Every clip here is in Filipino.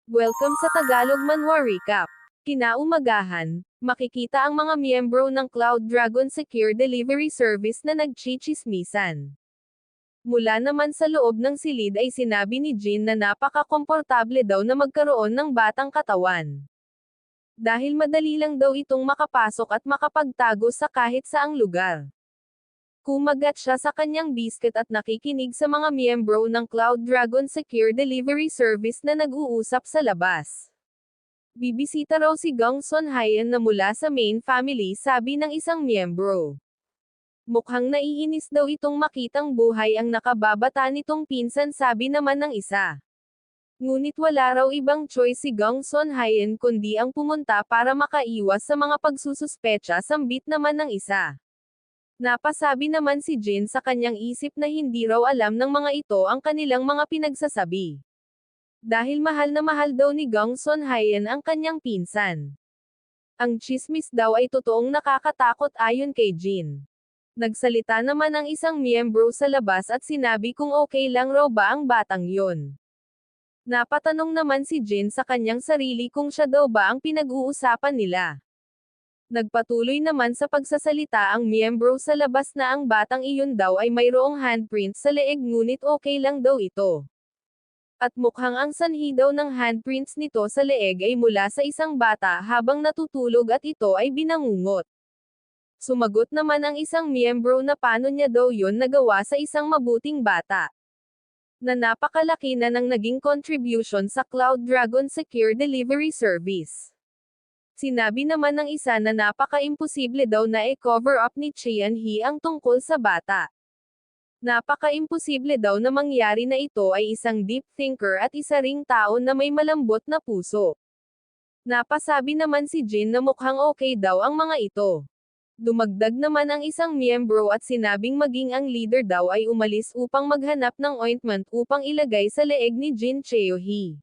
Welcome sa Tagalog Manhwa Recap. Kinaumagahan, makikita ang mga miyembro ng Cloud Dragon Secure Delivery Service na nagchichismisan. Mula naman sa loob ng silid ay sinabi ni Jin na napaka-komportable daw na magkaroon ng batang katawan. Dahil madali lang daw itong makapasok at makapagtago sa kahit saang lugar. Kumagat siya sa kanyang biscuit at nakikinig sa mga miyembro ng Cloud Dragon Secure Delivery Service na nag-uusap sa labas. Bibisita raw si Gong Son Hyen na mula sa main family, sabi ng isang miyembro. Mukhang naiinis daw itong makitang buhay ang nakababata nitong pinsan, sabi naman ng isa. Ngunit wala raw ibang choice si Gong Son Hyen kundi ang pumunta para makaiwas sa mga pagsususpecha, sambit naman ng isa. Napasabi naman si Jin sa kanyang isip na hindi raw alam ng mga ito ang kanilang mga pinagsasabi. Dahil mahal na mahal daw ni Gong Son Hyen ang kanyang pinsan. Ang chismis daw ay totoong nakakatakot ayon kay Jin. Nagsalita naman ang isang miyembro sa labas at sinabi kung okay lang raw ba ang batang yon. Napatanong naman si Jin sa kanyang sarili kung siya daw ba ang pinag-uusapan nila. Nagpatuloy naman sa pagsasalita ang miyembro sa labas na ang batang iyon daw ay mayroong handprint sa leeg ngunit okay lang daw ito. At mukhang ang sanhi daw ng handprints nito sa leeg ay mula sa isang bata habang natutulog at ito ay binangungot. Sumagot naman ang isang miyembro na paano niya daw yon nagawa sa isang mabuting bata. Na napakalaki na ng naging contribution sa Cloud Dragon Secure Delivery Service. Sinabi naman ng isa na napaka-imposible daw na i-cover up ni Chian Hee ang tungkol sa bata. Napaka-imposible daw na mangyari na ito ay isang deep thinker at isa ring tao na may malambot na puso. Napasabi naman si Jin na mukhang okay daw ang mga ito. Dumagdag naman ang isang miyembro at sinabing maging ang leader daw ay umalis upang maghanap ng ointment upang ilagay sa leeg ni Jin Cheo Hee.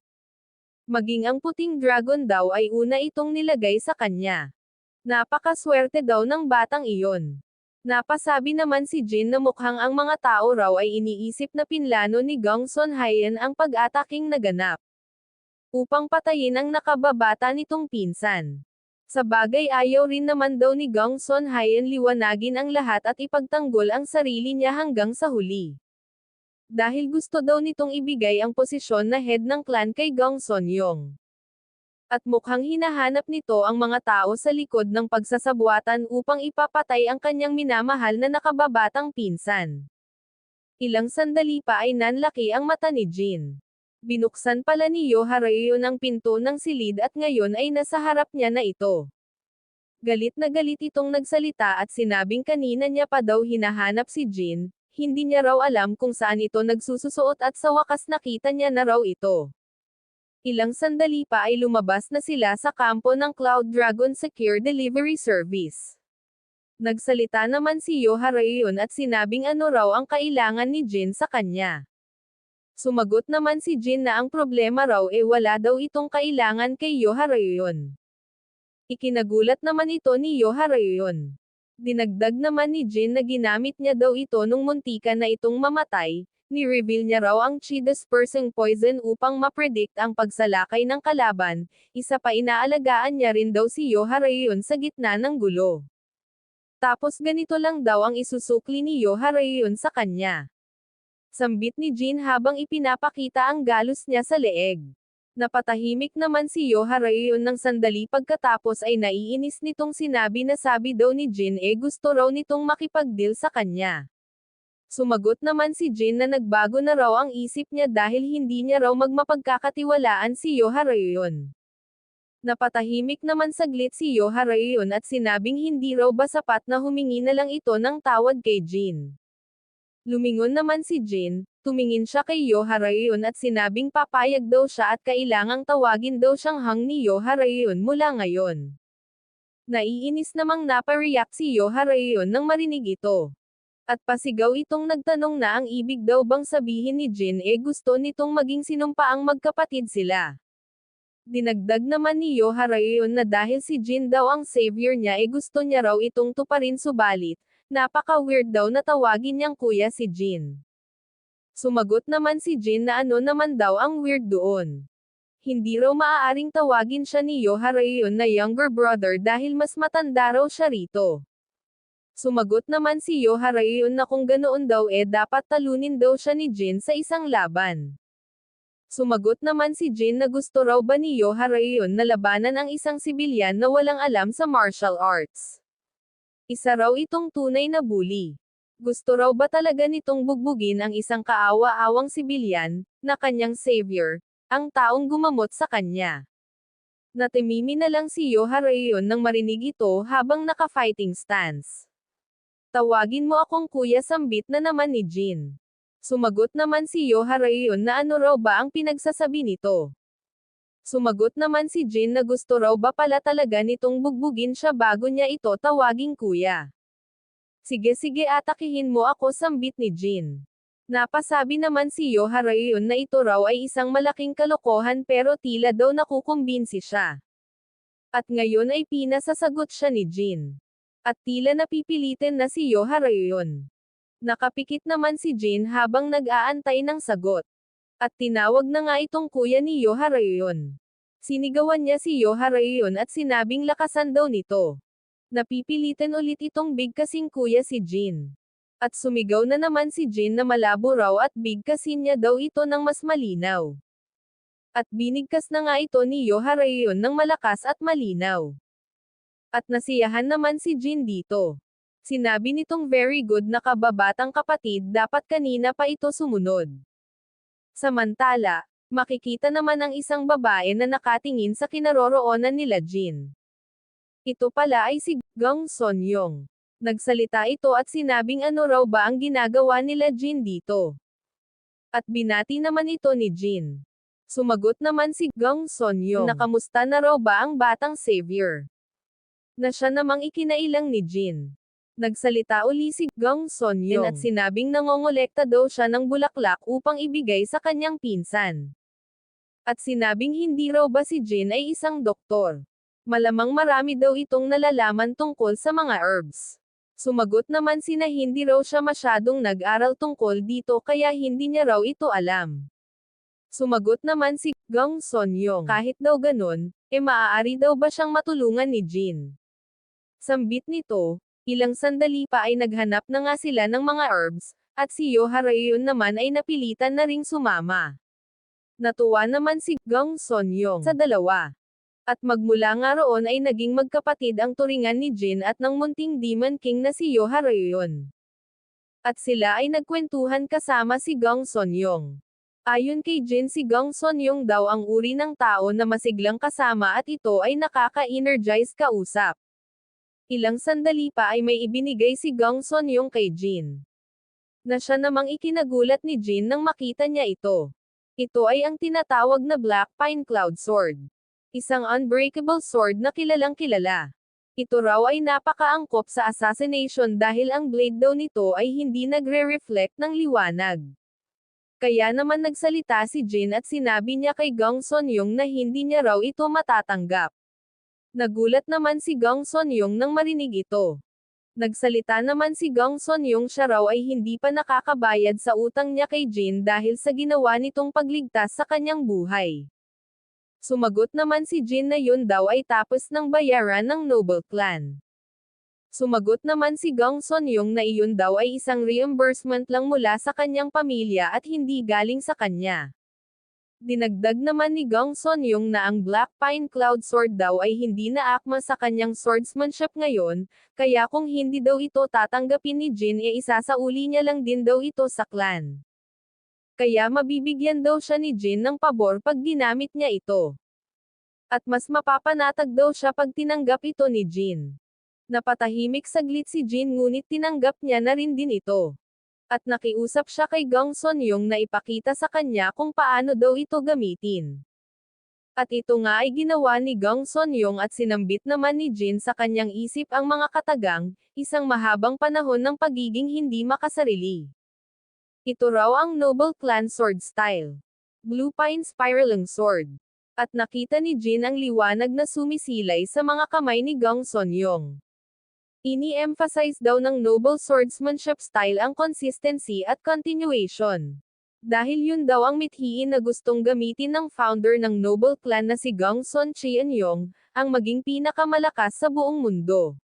Maging ang puting dragon daw ay una itong nilagay sa kanya. Napakaswerte daw ng batang iyon. Napasabi naman si Jin na mukhang ang mga tao raw ay iniisip na pinlano ni Gong Son Hyen ang pag-ataking naganap. Upang patayin ang nakababata nitong pinsan. Sa bagay ayaw rin naman daw ni Gong Son Hyen liwanagin ang lahat at ipagtanggol ang sarili niya hanggang sa huli. Dahil gusto daw nitong ibigay ang posisyon na head ng clan kay Gong Son Yong. At mukhang hinahanap nito ang mga tao sa likod ng pagsasabuatan upang ipapatay ang kanyang minamahal na nakababatang pinsan. Ilang sandali pa ay nanlaki ang mata ni Jin. Binuksan pala ni Yohareyo ang pinto ng silid at ngayon ay nasa harap niya na ito. Galit na galit itong nagsalita at sinabing kanina niya pa daw hinahanap si Jin. Hindi niya raw alam kung saan ito nagsususuot at sa wakas nakita niya na raw ito. Ilang sandali pa ay lumabas na sila sa kampo ng Cloud Dragon Secure Delivery Service. Nagsalita naman si Yohareyon at sinabing ano raw ang kailangan ni Jin sa kanya. Sumagot naman si Jin na ang problema raw wala daw itong kailangan kay Yohareyon. Ikinagulat naman ito ni Yohareyon. Dinagdag naman ni Jin na ginamit niya daw ito nung muntikan na itong mamatay, ni-reveal niya raw ang chi dispersing poison upang mapredict ang pagsalakay ng kalaban, isa pa inaalagaan niya rin daw si Yohareyon sa gitna ng gulo. Tapos ganito lang daw ang isusukli ni Yohareyon sa kanya. Sambit ni Jin habang ipinapakita ang galos niya sa leeg. Napatahimik naman si Yohareyon ng sandali pagkatapos ay naiinis nitong sinabi na sabi daw ni Jin gusto raw nitong makipag-deal sa kanya. Sumagot naman si Jin na nagbago na raw ang isip niya dahil hindi niya raw magmapagkakatiwalaan si Yohareyon. Napatahimik naman saglit si Yohareyon at sinabing hindi raw ba sapat na humingi na lang ito ng tawad kay Jin. Lumingon naman si Jin, tumingin siya kay Yohareyon at sinabing papayag daw siya at kailangang tawagin daw siyang hang ni Yohareyon mula ngayon. Naiinis namang napareact si Yohareyon nang marinig ito. At pasigaw itong nagtanong na ang ibig daw bang sabihin ni Jin gusto nitong maging sinumpaang magkapatid sila. Dinagdag naman ni Yohareyon na dahil si Jin daw ang savior niya gusto niya raw itong tuparin subalit, napaka-weird daw na tawagin niyang kuya si Jin. Sumagot naman si Jin na ano naman daw ang weird doon. hindi raw maaaring tawagin siya ni Yoharayon na younger brother dahil mas matanda raw siya rito. Sumagot naman si Yoharayon na kung ganoon daw dapat talunin daw siya ni Jin sa isang laban. Sumagot naman si Jin na gusto raw ba ni Yoharayon na labanan ang isang sibilyan na walang alam sa martial arts. Isa raw itong tunay na bully. Gusto raw ba talaga nitong bugbugin ang isang kaawa-awang sibilyan, na kanyang savior, ang taong gumamot sa kanya. Natimimi na lang si Yoharayon nang marinig ito habang naka-fighting stance. Tawagin mo akong kuya, sambit na naman ni Jin. Sumagot naman si Yoharayon na ano raw ba ang pinagsasabi nito. Sumagot naman si Jin na gusto raw ba pala talaga nitong bugbugin siya bago niya ito tawaging kuya. Sige atakihin mo ako, sambit ni Jin. Napasabi naman si Yoharayon na ito raw ay isang malaking kalokohan pero tila daw nakukumbinsi siya. At ngayon ay pinasasagot siya ni Jin. At tila napipilitin na si Yoharayon. Nakapikit naman si Jin habang nag-aantay ng sagot. At tinawag na nga itong kuya ni Yoharayon. Sinigawan niya si Yoharayon at sinabing lakasan daw nito. Napipilitin ulit itong bigkasin kuya si Jin. At sumigaw na naman si Jin na malabo raw at bigkasin niya daw ito ng mas malinaw. At binigkas na nga ito ni Yoharayon ng malakas at malinaw. At nasiyahan naman si Jin dito. Sinabi nitong very good na kababatang kapatid, dapat kanina pa ito sumunod. Samantala, makikita naman ang isang babae na nakatingin sa kinaroroonan nila Jin. Ito pala ay si Gang Sonyong. Nagsalita ito at sinabing ano raw ba ang ginagawa nila Jin dito. At binati naman ito ni Jin. Sumagot naman si Gang Sonyong na kamusta na raw ba ang batang savior. Na siya namang ikinailang ni Jin. Nagsalita uli si Gang Sonyong at sinabing nangongolekta daw siya ng bulaklak upang ibigay sa kanyang pinsan. At sinabing hindi raw ba si Jin ay isang doktor. Malamang marami daw itong nalalaman tungkol sa mga herbs. Sumagot naman na hindi raw siya masyadong nag-aral tungkol dito kaya hindi niya raw ito alam. Sumagot naman si Gang Sonyong kahit daw ganun, maaari daw ba siyang matulungan ni Jin. Sambit nito, ilang sandali pa ay naghanap na nga sila ng mga herbs, at si Yoharayon naman ay napilitan na ring sumama. Natuwa naman si Gang Sonyong sa dalawa. At magmula nga roon ay naging magkapatid ang turingan ni Jin at ng munting Demon King na si Yoharayon. At sila ay nagkwentuhan kasama si Gang Sonyong. Ayon kay Jin, si Gang Sonyong daw ang uri ng tao na masiglang kasama at ito ay nakaka-energize kausap. Ilang sandali pa ay may ibinigay si Gang Sonyong kay Jin. Na siya namang ikinagulat ni Jin nang makita niya ito. Ito ay ang tinatawag na Black Pine Cloud Sword. Isang unbreakable sword na kilalang kilala. Ito raw ay napakaangkop sa assassination dahil ang blade daw nito ay hindi nagre-reflect ng liwanag. Kaya naman nagsalita si Jin at sinabi niya kay Gang Sonyong na hindi niya raw ito matatanggap. Nagulat naman si Gang Sonyong nang marinig ito. Nagsalita naman si Gang Sonyong siya raw ay hindi pa nakakabayad sa utang niya kay Jin dahil sa ginawa nitong pagligtas sa kanyang buhay. Sumagot naman si Jin na yun daw ay tapos ng bayaran ng Noble Clan. Sumagot naman si Gang Sonyong na iyon daw ay isang reimbursement lang mula sa kanyang pamilya at hindi galing sa kanya. Dinagdag naman ni Gang Sonyong na ang Black Pine Cloud Sword daw ay hindi naakma sa kanyang swordsmanship ngayon, kaya kung hindi daw ito tatanggapin ni Jin isasauli niya lang din daw ito sa clan. Kaya mabibigyan daw siya ni Jin ng pabor pag ginamit niya ito. At mas mapapanatag daw siya pag tinanggap ito ni Jin. Napatahimik saglit si Jin ngunit tinanggap niya na rin din ito. At nakiusap siya kay Gang Sonyong na ipakita sa kanya kung paano daw ito gamitin. At ito nga ay ginawa ni Gang Sonyong at sinambit naman ni Jin sa kanyang isip ang mga katagang, isang mahabang panahon ng pagiging hindi makasarili. Ito raw ang Noble Clan Sword Style. Blue Pine Spiraling Sword. At nakita ni Jin ang liwanag na sumisilay sa mga kamay ni Gang Sonyong. Ini-emphasize daw ng noble swordsmanship style ang consistency at continuation. Dahil yun daw ang mithiin na gustong gamitin ng founder ng Noble Clan na si Gongsun Qianyong, ang maging pinakamalakas sa buong mundo.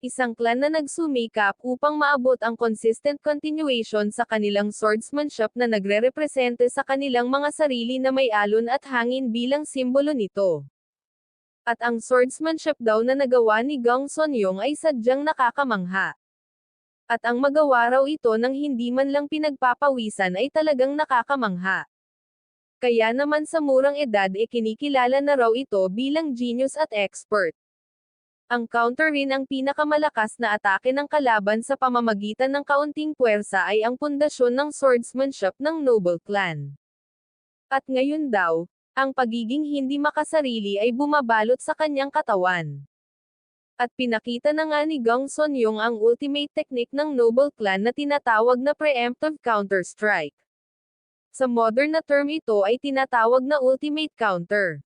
Isang clan na nagsumikap upang maabot ang consistent continuation sa kanilang swordsmanship na nagre-represente sa kanilang mga sarili na may alon at hangin bilang simbolo nito. At ang swordsmanship daw na nagawa ni Gongsun Yong ay sadyang nakakamangha. At ang magawa raw ito ng hindi man lang pinagpapawisan ay talagang nakakamangha. Kaya naman sa murang edad kinikilala na raw ito bilang genius at expert. Ang counter rin ang pinakamalakas na atake ng kalaban sa pamamagitan ng kaunting puwersa ay ang pundasyon ng swordsmanship ng Noble Clan. At ngayon daw, ang pagiging hindi makasarili ay bumabalot sa kanyang katawan. At pinakita na nga ni Gongsun Yong ang ultimate technique ng Noble Clan na tinatawag na preemptive counter-strike. Sa modern na term ito ay tinatawag na ultimate counter.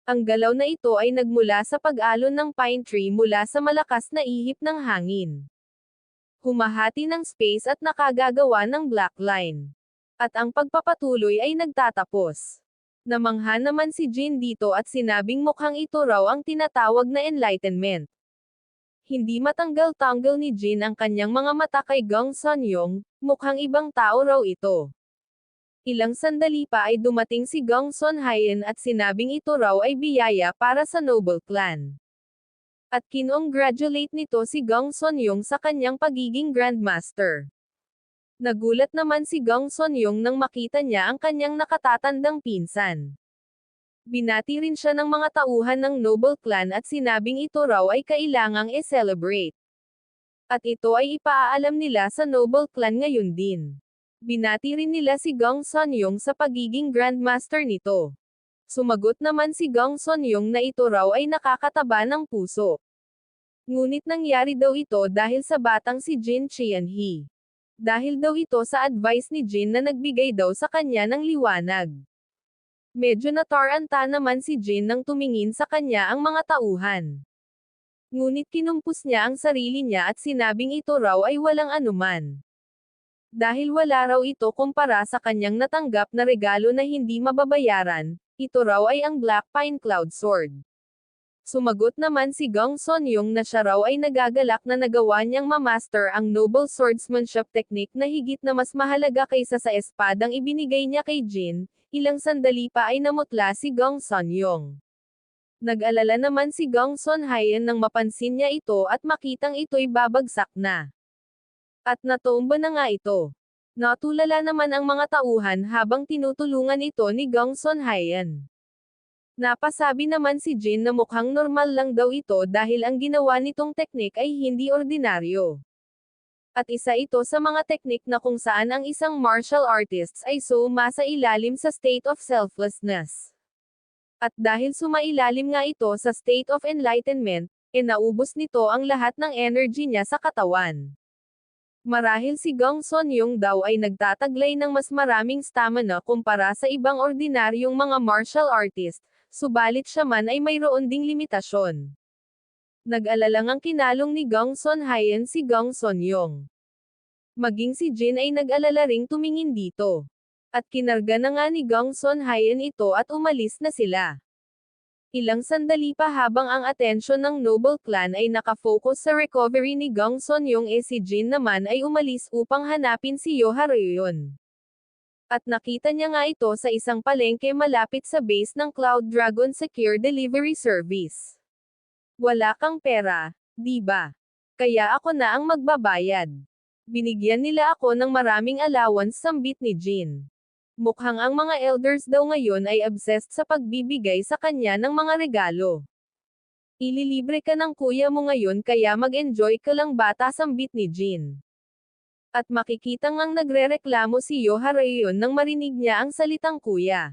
Ang galaw na ito ay nagmula sa pag-alon ng pine tree mula sa malakas na ihip ng hangin. Humahati ng space at nakagagawa ng black line. At ang pagpapatuloy ay nagtatapos. Namangha naman si Jin dito at sinabing mukhang ito raw ang tinatawag na enlightenment. Hindi matanggal-tanggal ni Jin ang kanyang mga mata kay Gongsun Yong, mukhang ibang tao raw ito. Ilang sandali pa ay dumating si Gongsun Hyen at sinabing ito raw ay biyaya para sa Noble Clan. At kinongratulate nito si Gongsun Yong sa kanyang pagiging Grandmaster. Nagulat naman si Gongsun Yong nang makita niya ang kanyang nakatatandang pinsan. Binati rin siya ng mga tauhan ng Noble Clan at sinabing ito raw ay kailangang i-celebrate. At ito ay ipaaalam nila sa Noble Clan ngayon din. Binati rin nila si Gongsun Yong sa pagiging Grandmaster nito. Sumagot naman si Gongsun Yong na ito raw ay nakakataba ng puso. Ngunit nangyari daw ito dahil sa batang si Jin Qianhe. Dahil daw ito sa advice ni Jin na nagbigay daw sa kanya ng liwanag. Medyo nataranta naman si Jin nang tumingin sa kanya ang mga tauhan. Ngunit kinumpos niya ang sarili niya at sinabing ito raw ay walang anuman. Dahil wala raw ito kumpara sa kanyang natanggap na regalo na hindi mababayaran, ito raw ay ang Black Pine Cloud Sword. Sumagot naman si Gongsun Yong na siya raw ay nagagalak na nagawa niyang mamaster ang noble swordsmanship technique na higit na mas mahalaga kaysa sa espadang ibinigay niya kay Jin. Ilang sandali pa ay namutla si Gongsun Yong. Nag-alala naman si Gongsun Hyen nang mapansin niya ito at makitang ito'y babagsak na. At natumba na nga ito. Natulala naman ang mga tauhan habang tinutulungan ito ni Gongsun Hyen. Napasabi naman si Jin na mukhang normal lang daw ito dahil ang ginawa nitong teknik ay hindi ordinaryo. At isa ito sa mga teknik na kung saan ang isang martial artist ay sumasa ilalim sa state of selflessness. At dahil sumailalim nga ito sa state of enlightenment, naubos nito ang lahat ng energy niya sa katawan. Marahil si Gongsun Yong daw ay nagtataglay ng mas maraming stamina kumpara sa ibang ordinaryong mga martial artist, subalit siya man ay mayroon ding limitasyon. Nag-alala ngang kinalong ni Gongsun Hyen si Gongsun Yong. Maging si Jin ay nag-alala ring tumingin dito. At kinarga na nga ni Gongsun Hyen ito at umalis na sila. Ilang sandali pa habang ang atensyon ng Noble Clan ay nakafocus sa recovery ni Gongsun Yong si Jin naman ay umalis upang hanapin si Yohareon. At nakita niya nga ito sa isang palengke malapit sa base ng Cloud Dragon Secure Delivery Service. Wala kang pera, di ba? Kaya ako na ang magbabayad. Binigyan nila ako ng maraming allowance sambit ni Jin. Mukhang ang mga elders daw ngayon ay obsessed sa pagbibigay sa kanya ng mga regalo. Ililibre ka ng kuya mo ngayon kaya mag-enjoy ka lang bata sambit ni Jin. At makikita ngang nagrereklamo si Yohareon nang marinig niya ang salitang kuya.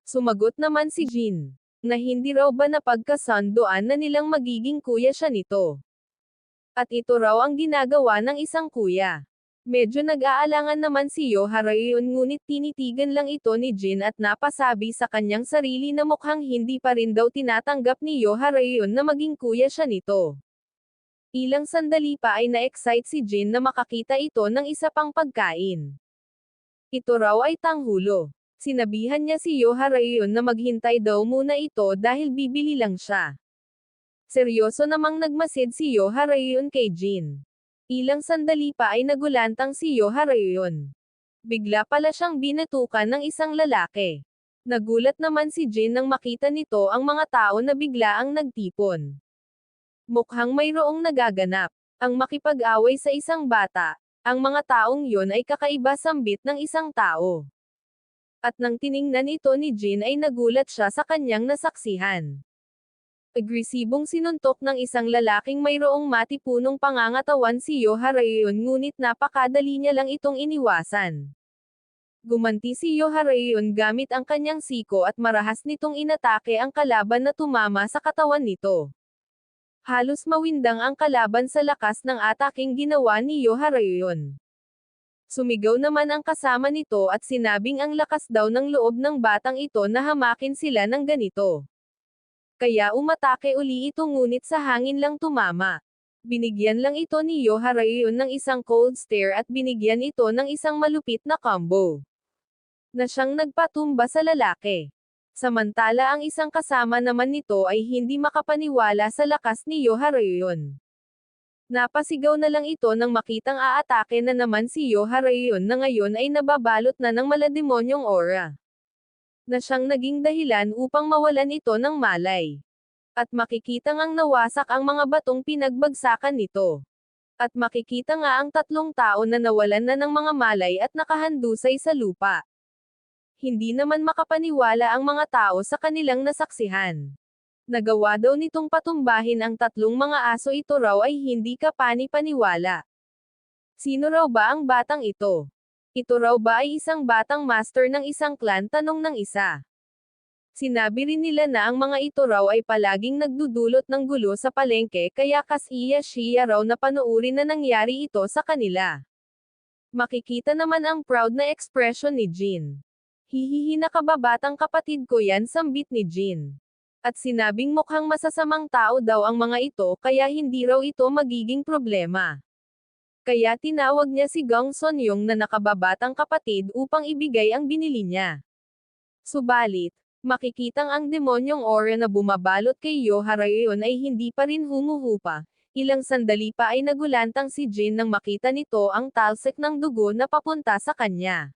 Sumagot naman si Jin, na hindi raw ba napagkasunduan na nilang magiging kuya siya nito. At ito raw ang ginagawa ng isang kuya. Medyo nag-aalangan naman si Yohareon ngunit tinitigan lang ito ni Jin at napasabi sa kanyang sarili na mukhang hindi pa rin daw tinatanggap ni Yohareon na maging kuya siya nito. Ilang sandali pa ay na-excite si Jin na makakita ito ng isa pang pagkain. Ito raw ay tanghulo. Sinabihan niya si Yoharayon na maghintay daw muna ito dahil bibili lang siya. Seryoso namang nagmasid si Yoharayon kay Jin. Ilang sandali pa ay nagulantang si Yoharayon. Bigla pala siyang binatukan ng isang lalaki. Nagulat naman si Jin nang makita nito ang mga tao na biglaang nagtipon. Mukhang mayroong nagaganap. Ang makipag-away sa isang bata. Ang mga taong yun ay kakaiba sambit ng isang tao. At nang tiningnan ito ni Jin ay nagulat siya sa kanyang nasaksihan. Agresibong sinuntok ng isang lalaking mayroong matipunong pangangatawan si Yoharayon ngunit napakadali niya lang itong iniwasan. Gumanti si Yoharayon gamit ang kanyang siko at marahas nitong inatake ang kalaban na tumama sa katawan nito. Halos mawindang ang kalaban sa lakas ng ataking ginawa ni Yoharayon. Sumigaw naman ang kasama nito at sinabing ang lakas daw ng loob ng batang ito na hamakin sila ng ganito. Kaya umatake uli ito ngunit sa hangin lang tumama. Binigyan lang ito ni Yoharayon ng isang cold stare at binigyan ito ng isang malupit na combo. Na siyang nagpatumba sa lalaki. Samantala ang isang kasama naman nito ay hindi makapaniwala sa lakas ni Yoharayon. Napasigaw na lang ito nang makitang aatake na naman si Yoharayon na ngayon ay nababalot na ng malademonyong aura. Na siyang naging dahilan upang mawalan ito ng malay. At makikita ngang nawasak ang mga batong pinagbagsakan nito. At makikita nga ang 3 tao na nawalan na ng mga malay at nakahandusay sa lupa. Hindi naman makapaniwala ang mga tao sa kanilang nasaksihan. Nagawa daw nitong patumbahin ang 3 mga aso, ito raw ay hindi kapani-paniwala. Sino raw ba ang batang ito? Ito raw ba ay isang batang master ng isang clan, tanong ng isa. Sinabi rin nila na ang mga ito raw ay palaging nagdudulot ng gulo sa palengke kaya kasiya-siya raw na panuurin na nangyari ito sa kanila. Makikita naman ang proud na ekspresyon ni Jin. Hihihi na kababatang kapatid ko yan, sambit ni Jin. At sinabing mukhang masasamang tao daw ang mga ito kaya hindi raw ito magiging problema. Kaya tinawag niya si Gong Sonyong na nakababatang kapatid upang ibigay ang binili niya. Subalit, makikitang ang demonyong aura na bumabalot kay Yoharayon ay hindi pa rin humuhupa. Ilang sandali pa ay nagulantang si Jin nang makita nito ang talsik ng dugo na papunta sa kanya.